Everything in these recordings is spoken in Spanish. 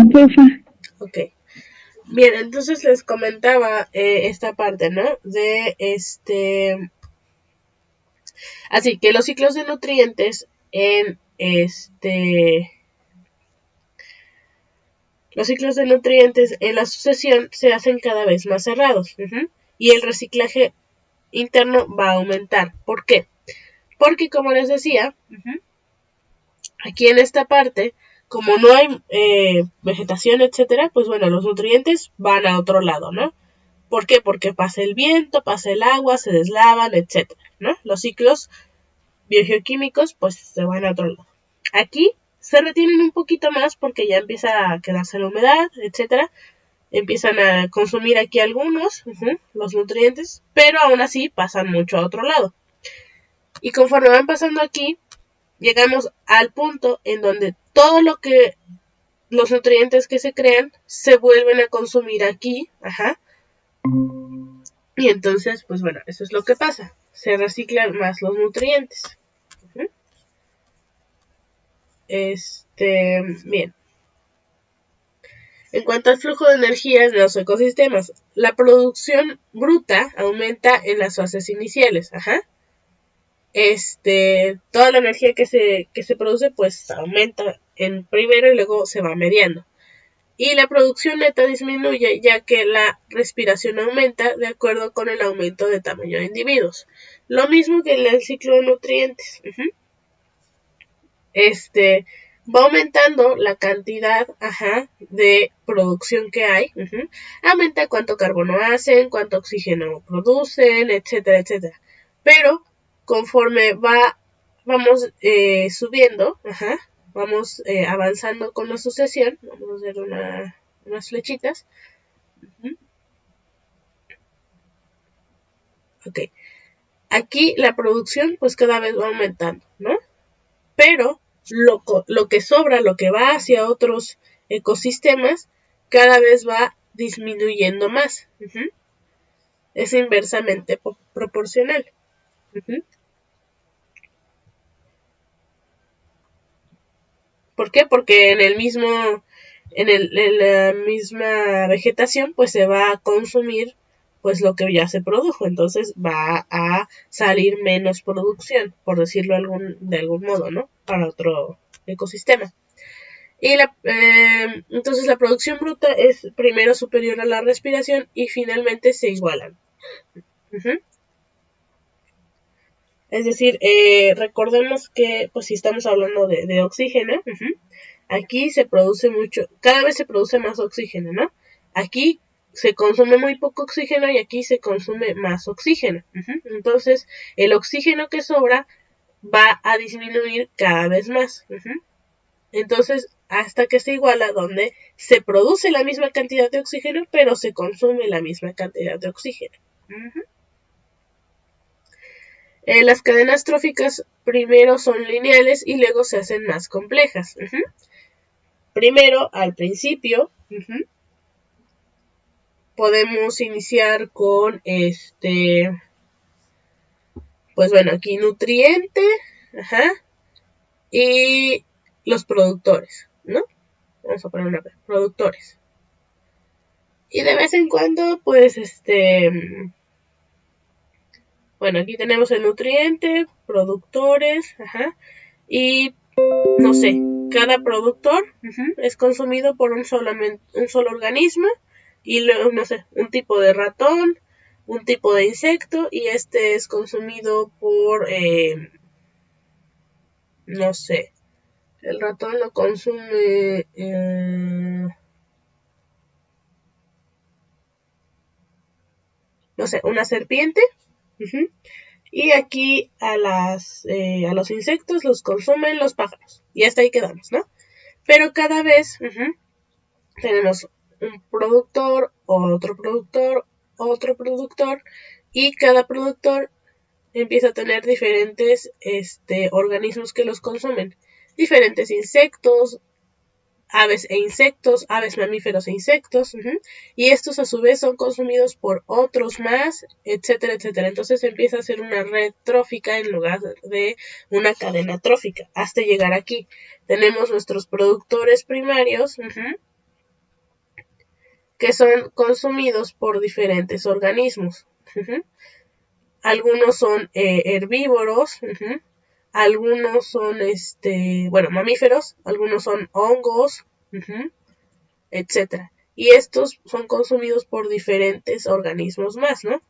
porfa. Ok. Bien, entonces les comentaba esta parte, ¿no? Así que los ciclos de nutrientes los ciclos de nutrientes en la sucesión se hacen cada vez más cerrados. Y el reciclaje interno va a aumentar. ¿Por qué? Porque como les decía, aquí en esta parte, como no hay vegetación, etcétera, pues bueno, los nutrientes van a otro lado, ¿no? ¿Por qué? Porque pasa el viento, pasa el agua, se deslavan, etcétera, ¿no? Los ciclos biogeoquímicos pues se van a otro lado. Aquí se retienen un poquito más porque ya empieza a quedarse la humedad, etcétera. Empiezan a consumir aquí algunos, los nutrientes, pero aún así pasan mucho a otro lado. Y conforme van pasando aquí, llegamos al punto en donde todo lo que los nutrientes que se crean se vuelven a consumir aquí, y entonces, pues bueno, eso es lo que pasa, se reciclan más los nutrientes. Bien. En cuanto al flujo de energía en los ecosistemas, la producción bruta aumenta en las fases iniciales, toda la energía que se produce pues aumenta en primero y luego se va mediando. Y la producción neta disminuye ya que la respiración aumenta de acuerdo con el aumento de tamaño de individuos. Lo mismo que en el ciclo de nutrientes. Va aumentando la cantidad, de producción que hay. Aumenta cuánto carbono hacen, cuánto oxígeno producen, etcétera, etcétera. Pero conforme vamos subiendo, vamos avanzando con la sucesión, vamos a hacer unas flechitas. Ok. Aquí la producción pues cada vez va aumentando, ¿no? Pero lo que sobra, lo que va hacia otros ecosistemas, cada vez va disminuyendo más. Es inversamente proporcional. ¿Por qué? Porque en la misma vegetación, pues se va a consumir pues lo que ya se produjo, entonces va a salir menos producción, por decirlo de algún modo, ¿no? Para otro ecosistema. Y entonces la producción bruta es primero superior a la respiración y finalmente se igualan. Es decir, recordemos que pues si estamos hablando de oxígeno, aquí se produce mucho, cada vez se produce más oxígeno, ¿no? Aquí se consume muy poco oxígeno y aquí se consume más oxígeno. Entonces, el oxígeno que sobra va a disminuir cada vez más. Entonces, hasta que se iguala donde se produce la misma cantidad de oxígeno, pero se consume la misma cantidad de oxígeno. Las cadenas tróficas primero son lineales y luego se hacen más complejas. Primero, al principio, podemos iniciar con pues bueno, aquí nutriente, y los productores, ¿no? Vamos a poner una vez, productores. Y de vez en cuando, pues, bueno, aquí tenemos el nutriente, productores, y no sé, cada productor es consumido por un solo organismo y luego, no sé, un tipo de ratón, un tipo de insecto y este es consumido por, no sé, el ratón lo consume, no sé, una serpiente. Y aquí a los insectos los consumen los pájaros. Y hasta ahí quedamos, ¿no? Pero cada vez tenemos un productor, otro productor, y cada productor empieza a tener diferentes organismos que los consumen. Diferentes insectos, aves mamíferos e insectos, y estos a su vez son consumidos por otros más, etcétera, etcétera. Entonces empieza a ser una red trófica en lugar de una cadena trófica, hasta llegar aquí. Tenemos nuestros productores primarios, que son consumidos por diferentes organismos. Algunos son herbívoros, algunos son mamíferos, algunos son hongos, etcétera. Y estos son consumidos por diferentes organismos más, ¿no?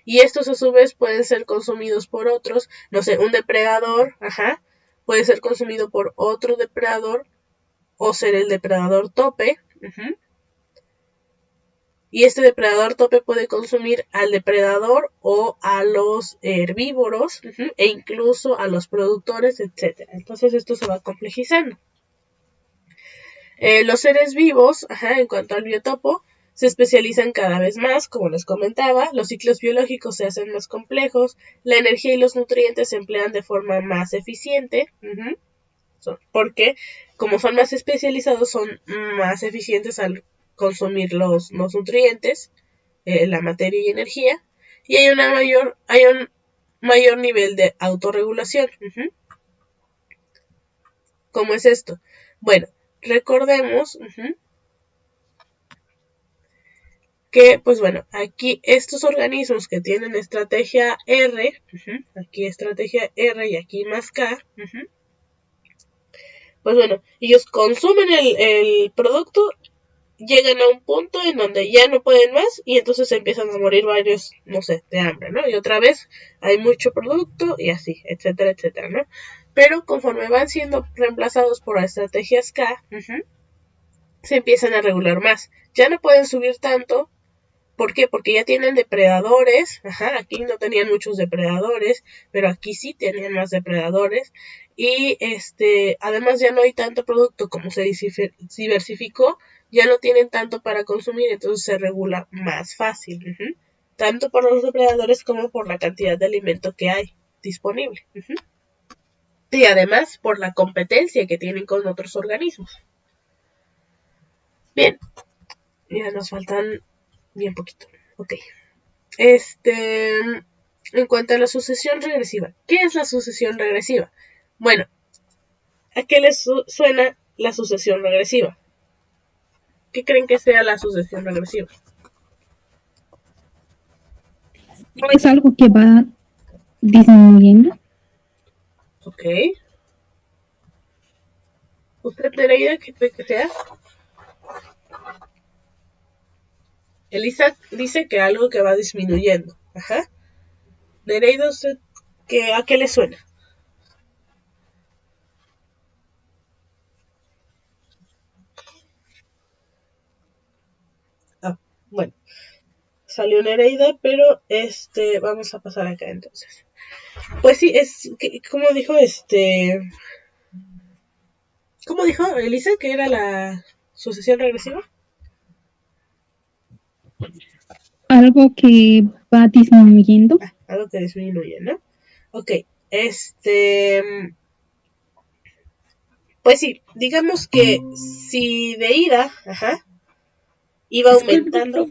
Y estos a su vez pueden ser consumidos por otros, no sé, un depredador, puede ser consumido por otro depredador o ser el depredador tope. Y este depredador tope puede consumir al depredador o a los herbívoros e incluso a los productores, etc. Entonces esto se va complejizando. Los seres vivos, en cuanto al biotopo, se especializan cada vez más, como les comentaba, los ciclos biológicos se hacen más complejos, la energía y los nutrientes se emplean de forma más eficiente, porque como son más especializados son más eficientes al consumir los nutrientes, la materia y energía, y hay un mayor nivel de autorregulación. ¿Cómo es esto? Bueno, recordemos que, pues bueno, aquí estos organismos que tienen estrategia R, aquí estrategia R y aquí más K, pues bueno, ellos consumen el producto, llegan a un punto en donde ya no pueden más y entonces empiezan a morir varios, no sé, de hambre, ¿no? Y otra vez hay mucho producto y así, etcétera, etcétera, ¿no? Pero conforme van siendo reemplazados por estrategias K, se empiezan a regular más. Ya no pueden subir tanto. ¿Por qué? Porque ya tienen depredadores. Aquí no tenían muchos depredadores, pero aquí sí tenían más depredadores. Y además ya no hay tanto producto, como se diversificó, ya no tienen tanto para consumir, entonces se regula más fácil. Tanto por los depredadores como por la cantidad de alimento que hay disponible. Y además por la competencia que tienen con otros organismos. Bien, ya nos faltan bien poquito. Ok. En cuanto a la sucesión regresiva, ¿qué es la sucesión regresiva? Bueno, ¿a qué les suena la sucesión regresiva? ¿Qué creen que sea la sucesión regresiva? ¿No es algo que va disminuyendo? Ok. ¿Usted, Nereida, qué cree que sea? Elisa dice que algo que va disminuyendo. Nereida, ¿usted a qué le suena? Bueno, salió Nereida, pero vamos a pasar acá entonces. Pues sí, como dijo ¿cómo dijo Elisa que era la sucesión regresiva? Algo que va disminuyendo. Algo que disminuye, ¿no? Ok, pues sí, digamos que si de ida, iba aumentando.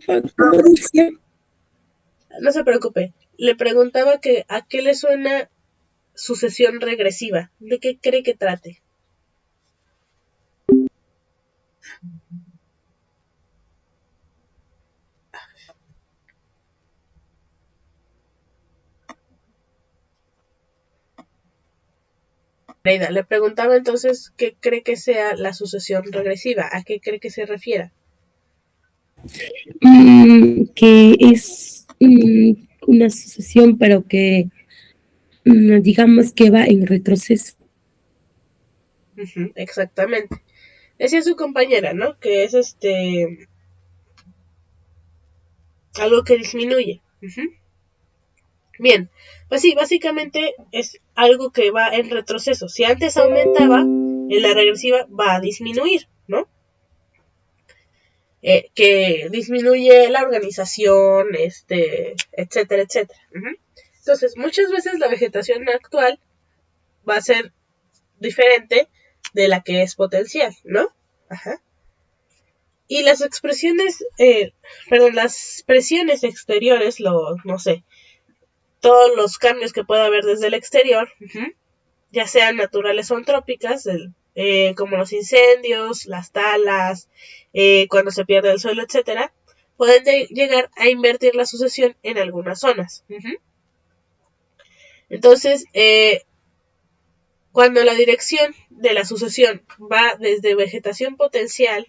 No se preocupe, le preguntaba que a qué le suena sucesión regresiva, ¿de qué cree que trate? Neida, le preguntaba entonces qué cree que sea la sucesión regresiva, a qué cree que se refiera. Que es una sucesión, pero que digamos que va en retroceso. Exactamente. Decía su compañera, ¿no? Que es algo que disminuye. Bien, pues sí, básicamente es algo que va en retroceso. Si antes aumentaba, en la regresiva va a disminuir, ¿no? Que disminuye la organización, etcétera, etcétera. Entonces, muchas veces la vegetación actual va a ser diferente de la que es potencial, ¿no? Y las expresiones, las presiones exteriores, no sé, todos los cambios que pueda haber desde el exterior, ya sean naturales o antrópicas, como los incendios, las talas, cuando se pierde el suelo, etcétera, pueden llegar a invertir la sucesión en algunas zonas. Entonces, cuando la dirección de la sucesión va desde vegetación potencial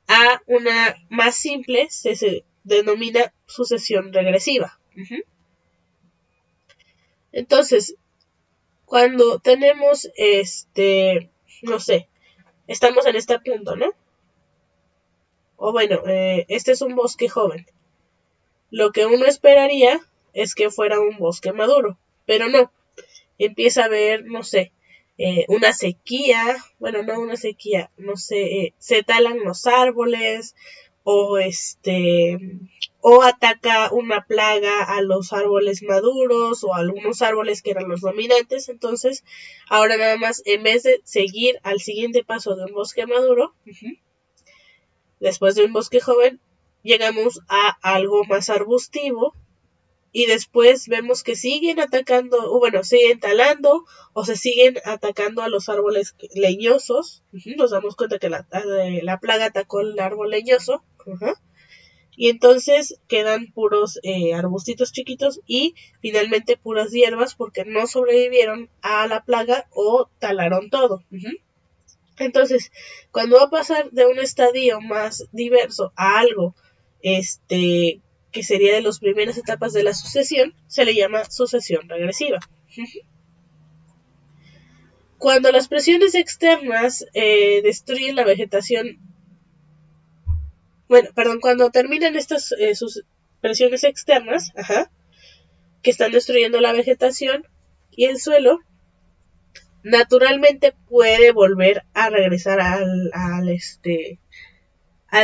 a una más simple, se denomina sucesión regresiva. Entonces, cuando tenemos, no sé, estamos en este punto, ¿no? O bueno, este es un bosque joven. Lo que uno esperaría es que fuera un bosque maduro, pero no. Empieza a haber, no sé, una sequía, bueno, no una sequía, no sé, se talan los árboles o o ataca una plaga a los árboles maduros o a algunos árboles que eran los dominantes. Entonces, ahora nada más, en vez de seguir al siguiente paso de un bosque maduro, después de un bosque joven, llegamos a algo más arbustivo y después vemos que siguen atacando, o bueno, siguen talando o se siguen atacando a los árboles leñosos. Nos damos cuenta que la plaga atacó el árbol leñoso. Y entonces quedan puros arbustitos chiquitos y finalmente puras hierbas porque no sobrevivieron a la plaga o talaron todo. Entonces, cuando va a pasar de un estadio más diverso a algo que sería de las primeras etapas de la sucesión, se le llama sucesión regresiva. Cuando las presiones externas destruyen la vegetación, cuando terminan estas sus presiones externas, que están destruyendo la vegetación y el suelo, naturalmente puede volver a regresar al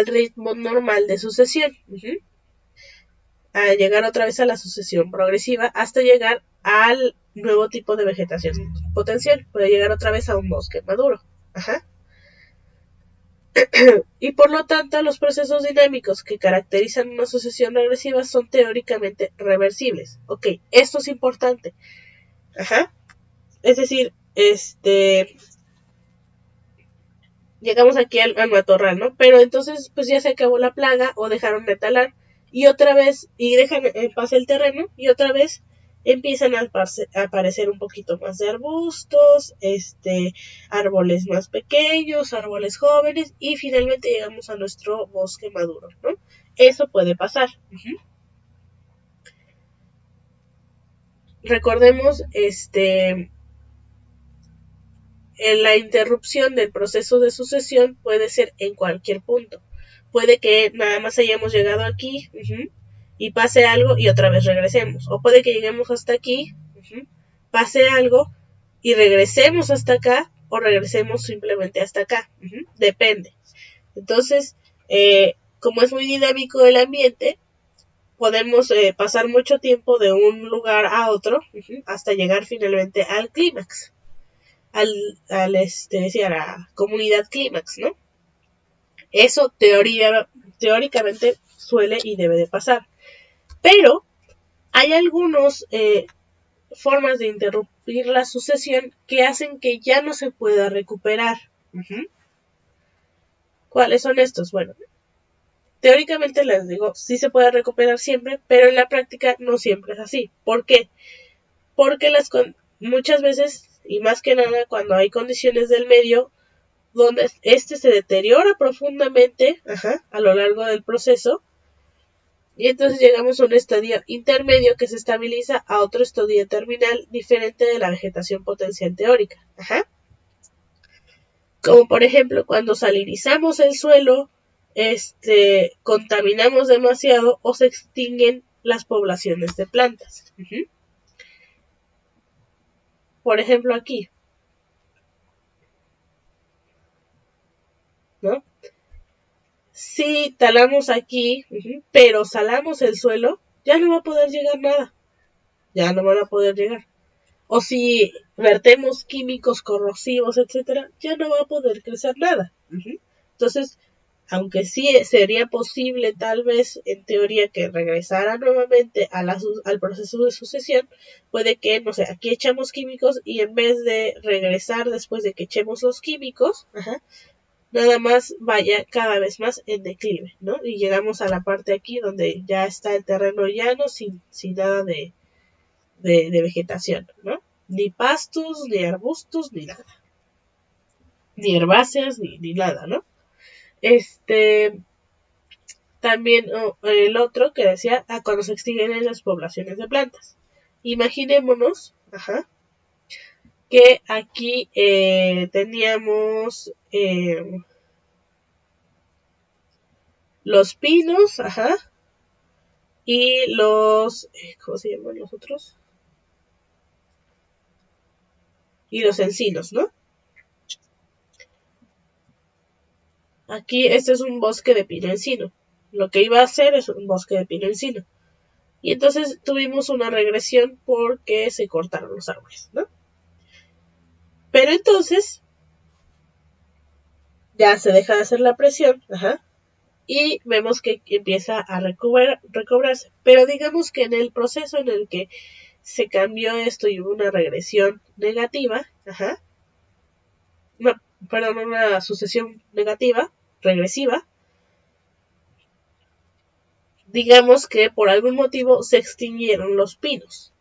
ritmo normal de sucesión, a llegar otra vez a la sucesión progresiva hasta llegar al nuevo tipo de vegetación potencial, puede llegar otra vez a un bosque maduro. Y por lo tanto, los procesos dinámicos que caracterizan una sucesión regresiva son teóricamente reversibles. Ok, esto es importante. Es decir, llegamos aquí al matorral, ¿no? Pero entonces, pues ya se acabó la plaga o dejaron de talar y otra vez, y dejan en paz el terreno y otra vez empiezan a aparecer un poquito más de arbustos, árboles más pequeños, árboles jóvenes y finalmente llegamos a nuestro bosque maduro, ¿no? Eso puede pasar. Recordemos, la interrupción del proceso de sucesión puede ser en cualquier punto. Puede que nada más hayamos llegado aquí y pase algo y otra vez regresemos. O puede que lleguemos hasta aquí, pase algo y regresemos hasta acá o regresemos simplemente hasta acá. Depende. Entonces, como es muy dinámico el ambiente, podemos pasar mucho tiempo de un lugar a otro hasta llegar finalmente al clímax. A la comunidad clímax, ¿no? Eso teóricamente suele y debe de pasar. Pero hay algunas formas de interrumpir la sucesión que hacen que ya no se pueda recuperar. ¿Cuáles son estos? Bueno, teóricamente les digo, sí se puede recuperar siempre, pero en la práctica no siempre es así. ¿Por qué? Porque muchas veces, y más que nada cuando hay condiciones del medio donde se deteriora profundamente a lo largo del proceso y entonces llegamos a un estadio intermedio que se estabiliza a otro estadio terminal diferente de la vegetación potencial teórica. Como por ejemplo cuando salinizamos el suelo, contaminamos demasiado o se extinguen las poblaciones de plantas. Por ejemplo aquí, ¿no? Si talamos aquí, pero salamos el suelo, ya no va a poder llegar nada. Ya no van a poder llegar. O si vertemos químicos corrosivos, etcétera, ya no va a poder crecer nada. Entonces, aunque sí sería posible tal vez en teoría que regresara nuevamente al proceso de sucesión, puede que, no sé, aquí echamos químicos y en vez de regresar después de que echemos los químicos, nada más vaya cada vez más en declive, ¿no? Y llegamos a la parte aquí donde ya está el terreno llano sin nada de vegetación, ¿no? Ni pastos, ni arbustos, ni nada. Ni herbáceas, ni nada, ¿no? También el otro que decía cuando se extinguen las poblaciones de plantas. Imaginémonos, que aquí teníamos los pinos, y los, ¿cómo se llaman los otros? Y los encinos, ¿no? Aquí este es un bosque de pino encino. Lo que iba a hacer es un bosque de pino encino. Y entonces tuvimos una regresión porque se cortaron los árboles, ¿no? Pero entonces ya se deja de hacer la presión, y vemos que empieza a recobrarse. Pero digamos que en el proceso en el que se cambió esto y hubo una regresión negativa, una sucesión negativa, regresiva, digamos que por algún motivo se extinguieron los pinos.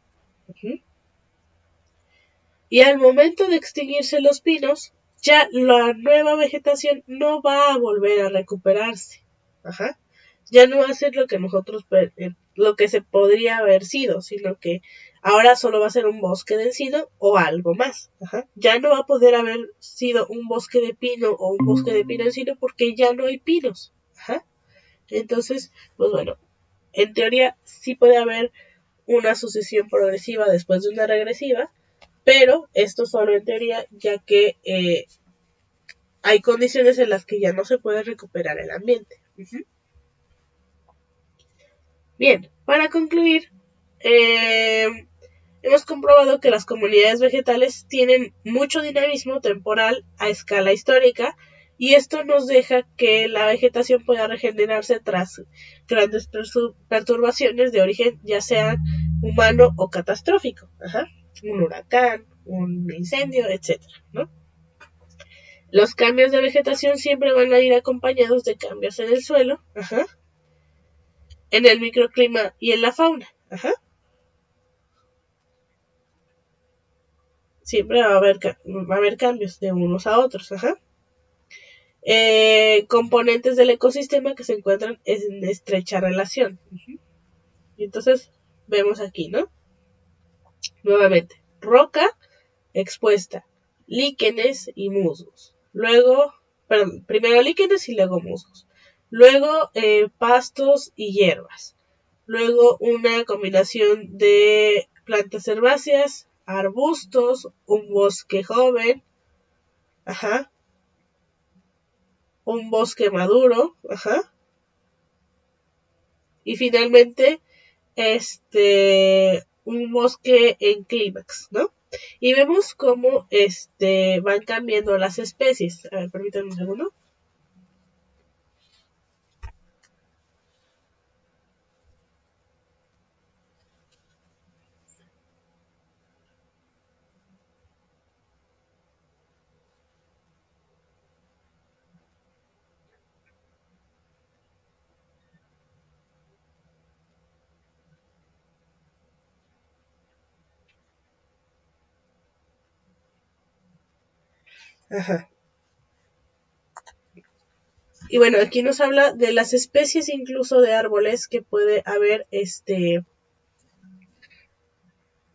Y al momento de extinguirse los pinos, ya la nueva vegetación no va a volver a recuperarse. Ya no va a ser lo que lo que se podría haber sido, sino que ahora solo va a ser un bosque de encino o algo más. Ya no va a poder haber sido un bosque de pino o un bosque de pino encino porque ya no hay pinos. Entonces, pues bueno, en teoría sí puede haber una sucesión progresiva después de una regresiva, pero esto solo en teoría, ya que hay condiciones en las que ya no se puede recuperar el ambiente. Bien, para concluir, hemos comprobado que las comunidades vegetales tienen mucho dinamismo temporal a escala histórica y esto nos deja que la vegetación pueda regenerarse tras grandes perturbaciones de origen ya sea humano o catastrófico. Un huracán, un incendio, etc., ¿no? Los cambios de vegetación siempre van a ir acompañados de cambios en el suelo, en el microclima y en la fauna. Siempre va a haber cambios de unos a otros. Componentes del ecosistema que se encuentran en estrecha relación. Y entonces vemos aquí, ¿no? Nuevamente, roca expuesta, líquenes y musgos. Luego, primero líquenes y luego musgos. Luego pastos y hierbas. Luego una combinación de plantas herbáceas, arbustos, un bosque joven, un bosque maduro, y finalmente un bosque en clímax, ¿no? Y vemos cómo van cambiando las especies. A ver, permítanme un segundo. Y bueno, aquí nos habla de las especies incluso de árboles que puede haber,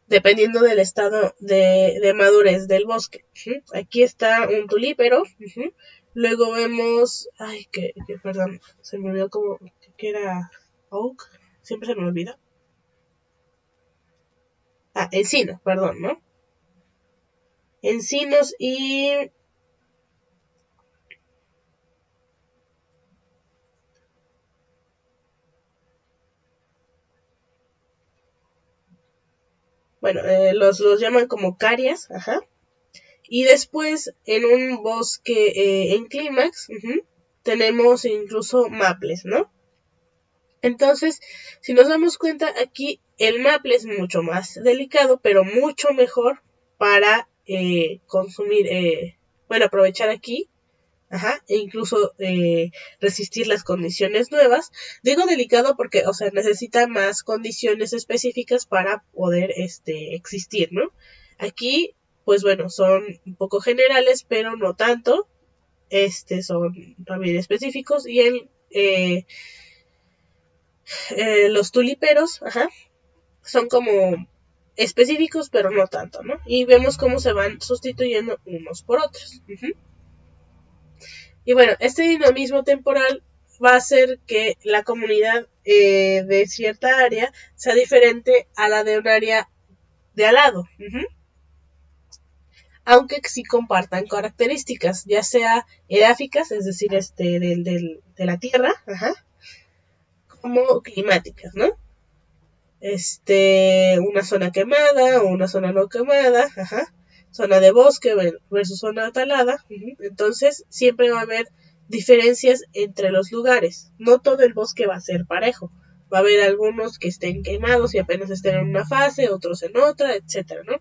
dependiendo del estado de madurez del bosque. Aquí está un tulípero. Luego vemos, perdón, se me olvidó como que era oak, siempre se me olvida. Encino, perdón, ¿no? Encinos y bueno, los llaman como carias, y después en un bosque en clímax, tenemos incluso maples, ¿no? Entonces, si nos damos cuenta, aquí el maple es mucho más delicado, pero mucho mejor para consumir, aprovechar aquí, e incluso resistir las condiciones nuevas. Digo delicado porque, necesita más condiciones específicas para poder existir, ¿no? Aquí, pues bueno, son un poco generales, pero no tanto. Son también específicos, y los tuliperos, son como específicos, pero no tanto, ¿no? Y vemos cómo se van sustituyendo unos por otros. Y bueno, este dinamismo temporal va a hacer que la comunidad de cierta área sea diferente a la de un área de al lado. Aunque sí compartan características, ya sea edáficas, es decir, de la tierra, como climáticas, ¿no? Una zona quemada o una zona no quemada, zona de bosque versus zona talada. Entonces siempre va a haber diferencias entre los lugares. No todo el bosque va a ser parejo. Va a haber algunos que estén quemados y apenas estén en una fase, otros en otra, etcétera, ¿no?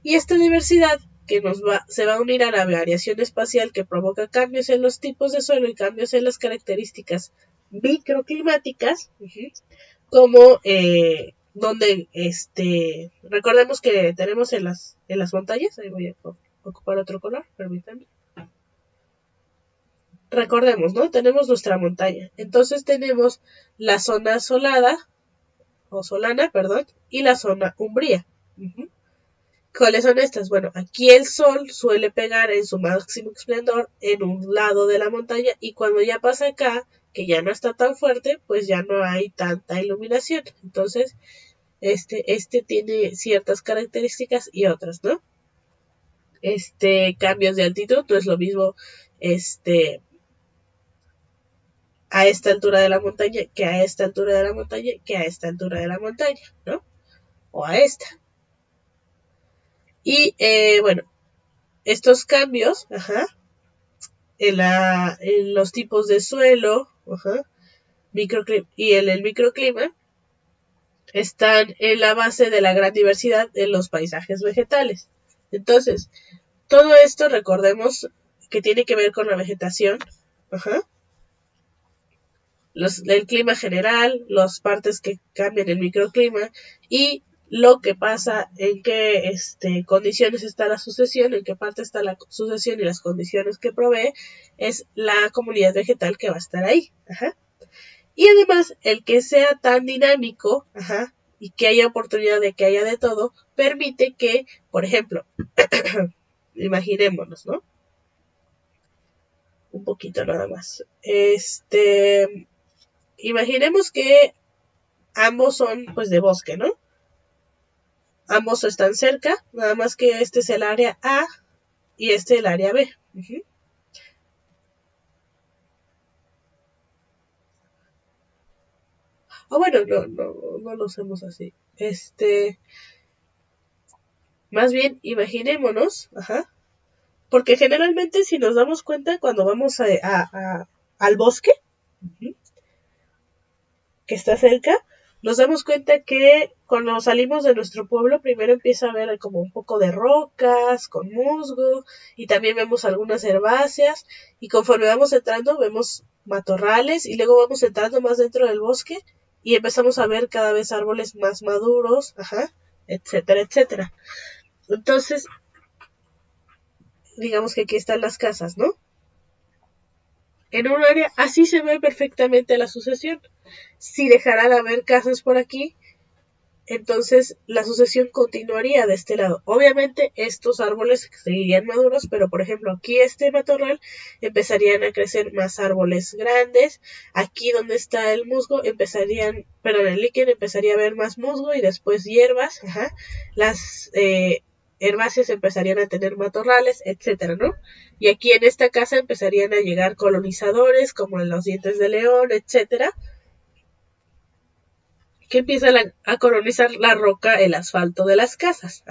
Y esta diversidad que se va a unir a la variación espacial que provoca cambios en los tipos de suelo y cambios en las características microclimáticas, como donde recordemos que tenemos en las montañas, ahí voy a ocupar otro color, permítanme. Recordemos, ¿no? Tenemos nuestra montaña. Entonces tenemos la zona solana, y la zona umbría. ¿Cuáles son estas? Bueno, aquí el sol suele pegar en su máximo esplendor en un lado de la montaña, y cuando ya pasa acá, que ya no está tan fuerte, pues ya no hay tanta iluminación. Entonces, este tiene ciertas características y otras, ¿no? Cambios de altitud, no es lo mismo, a esta altura de la montaña, que a esta altura de la montaña, que a esta altura de la montaña, ¿no? O a esta. Y, estos cambios, en los tipos de suelo, y en el microclima, están en la base de la gran diversidad de los paisajes vegetales. Entonces, todo esto recordemos que tiene que ver con la vegetación, el clima general, las partes que cambian el microclima y lo que pasa, en qué condiciones está la sucesión, en qué parte está la sucesión y las condiciones que provee, es la comunidad vegetal que va a estar ahí. Y además, el que sea tan dinámico, y que haya oportunidad de que haya de todo, permite que, por ejemplo, imaginémonos, ¿no? Un poquito nada más. Imaginemos que ambos son, pues, de bosque, ¿no? Ambos están cerca, nada más que este es el área A y el área B. Bueno, no lo hacemos así. Más bien, imaginémonos, porque generalmente, si nos damos cuenta, cuando vamos al bosque, que está cerca, nos damos cuenta que cuando salimos de nuestro pueblo, primero empieza a haber como un poco de rocas, con musgo, y también vemos algunas herbáceas, y conforme vamos entrando, vemos matorrales, y luego vamos entrando más dentro del bosque, y empezamos a ver cada vez árboles más maduros, etcétera, etcétera. Entonces, digamos que aquí están las casas, ¿no? En un área así se ve perfectamente la sucesión. Si dejara de haber casas por aquí, entonces la sucesión continuaría de este lado. Obviamente estos árboles seguirían maduros, pero por ejemplo aquí matorral empezarían a crecer más árboles grandes. Aquí donde está el musgo el líquen empezaría a haber más musgo y después hierbas. Las herbáceas empezarían a tener matorrales, etcétera, ¿no? Y aquí en esta casa empezarían a llegar colonizadores como en los dientes de león, etcétera, que empiezan a colonizar la roca, el asfalto de las casas,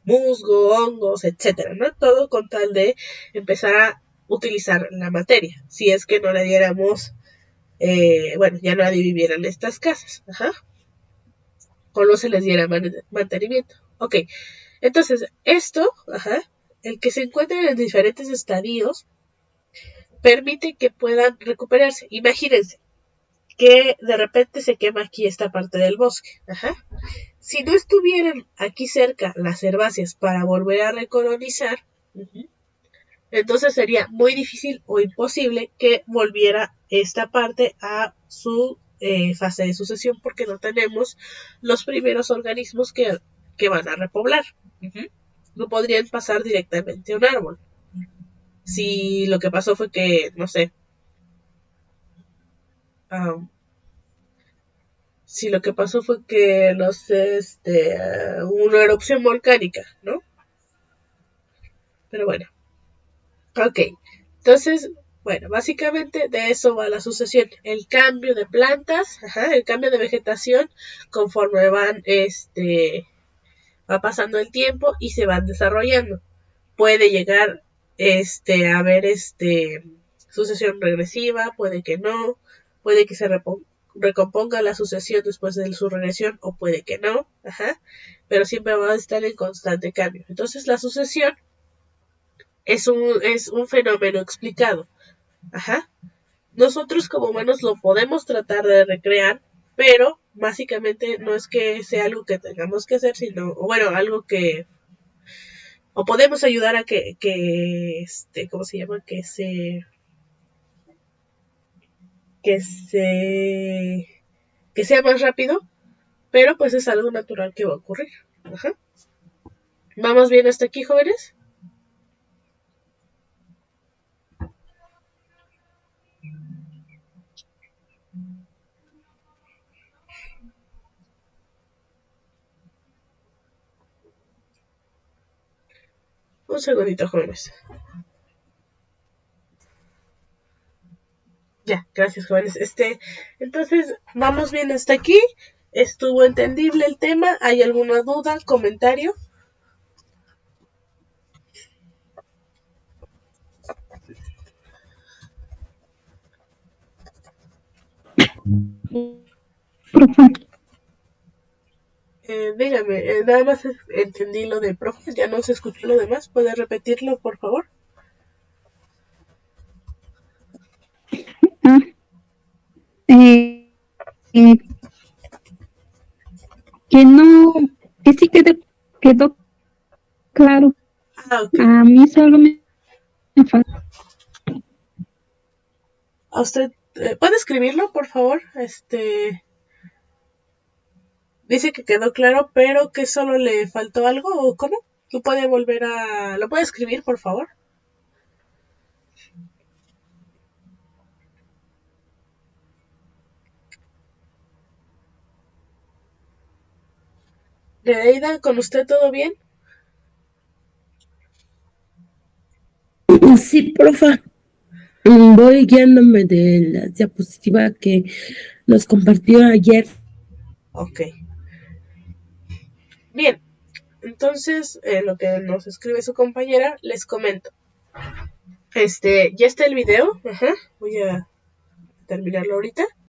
musgo, hongos, etcétera, ¿no? Todo con tal de empezar a utilizar la materia, si es que no le diéramos, ya nadie viviera en estas casas, o no se les diera mantenimiento. Ok, entonces esto, el que se encuentren en diferentes estadios, permite que puedan recuperarse. Imagínense que de repente se quema aquí esta parte del bosque. Si no estuvieran aquí cerca las herbáceas para volver a recolonizar, entonces sería muy difícil o imposible que volviera esta parte a su fase de sucesión, porque no tenemos los primeros organismos que van a repoblar. No podrían pasar directamente a un árbol. Si lo que pasó fue que, no sé, si lo que pasó fue que, no sé, hubo una erupción volcánica, ¿no? Pero bueno. Ok. Entonces, bueno, básicamente de eso va la sucesión. El cambio de plantas, el cambio de vegetación conforme va pasando el tiempo y se van desarrollando. Puede llegar a haber sucesión regresiva, puede que no, puede que se recomponga la sucesión después de su regresión o puede que no, pero siempre va a estar en constante cambio. Entonces la sucesión es un fenómeno explicado. Nosotros como humanos lo podemos tratar de recrear, pero básicamente no es que sea algo que tengamos que hacer, sino, algo que o podemos ayudar a que ¿cómo se llama? Que sea más rápido, pero pues es algo natural que va a ocurrir. ¿Vamos bien hasta aquí, jóvenes? Un segundito, jóvenes. Ya, gracias, jóvenes. Entonces, vamos bien hasta aquí. ¿Estuvo entendible el tema? ¿Hay alguna duda, comentario? Profe, Dígame, nada más entendí lo de profe, ya no se escuchó lo demás. ¿Puede repetirlo, por favor? eh, eh, que no, que sí quedó claro. Ok. A mí solo me falta. ¿A usted puede escribirlo, por favor? Dice que quedó claro, pero que solo le faltó algo, ¿o cómo? ¿Lo puede escribir, por favor? Nereida, ¿con usted todo bien? Sí, profa. Voy guiándome de la diapositiva que nos compartió ayer. Ok. Bien, entonces, lo que nos escribe su compañera, les comento. Ya está el video, voy a terminarlo ahorita.